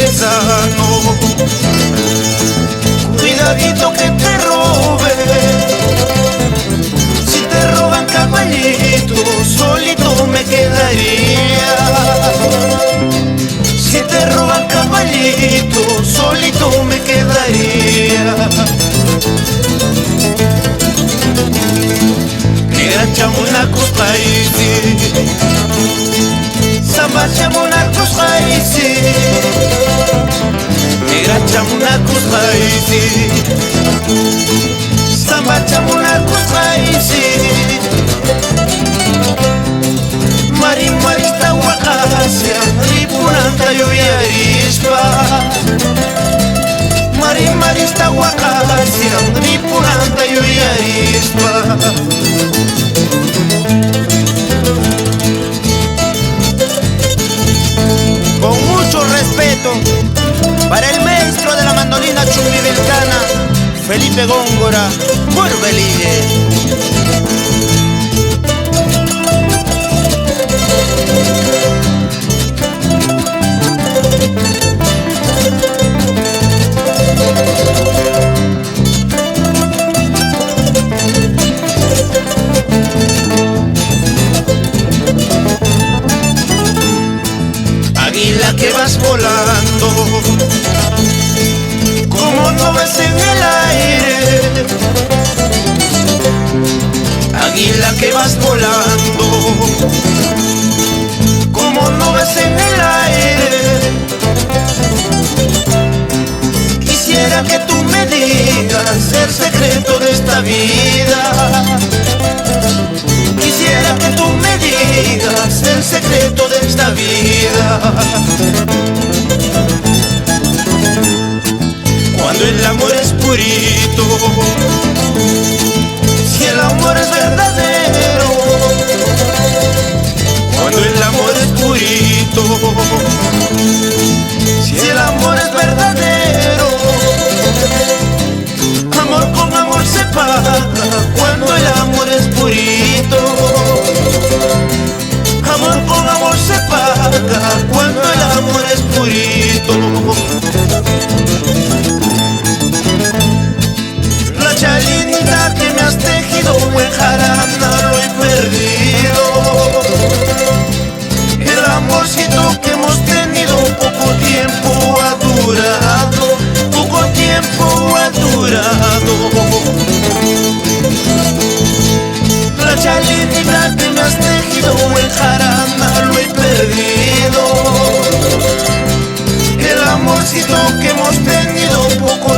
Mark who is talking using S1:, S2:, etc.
S1: pensando. Cuidadito que te robe. Si te roban caballito, solito me quedaría. Si te roban caballito, solito me quedaría. Negra chamuna kusqaysi, samba chamuna kusqaysi. Negra chamuna kusqaysi, samba chamuna kusqaysi. Mari marista waqasya, ripunanta yuyarispa. Mari marista waqasya, ripunanta yuyarispa. Con mucho respeto para el maestro de la mandolina chumbivilcana, Felipe Góngora, por Belille. Águila que vas volando, como nubes en el aire. Águila que vas volando, como nubes en el aire. Quisiera que tú me digas el secreto de esta vida. Quisiera que tú me digas el secreto de esta vida. Cuando el amor es purito, si el amor es verdadero. Cuando el amor es purito, si el amor es verdadero. Amor con amor se paga cuando el amor es purito. Amor con amor se paga cuando el amor es purito. Racha linda que me has tejido en jarana lo he perdido. El amorcito que hemos tenido poco tiempo ha durado. Poco tiempo ha durado. Racha linda que me has tejido en jarana lo he perdido. El amorcito que hemos tenido poco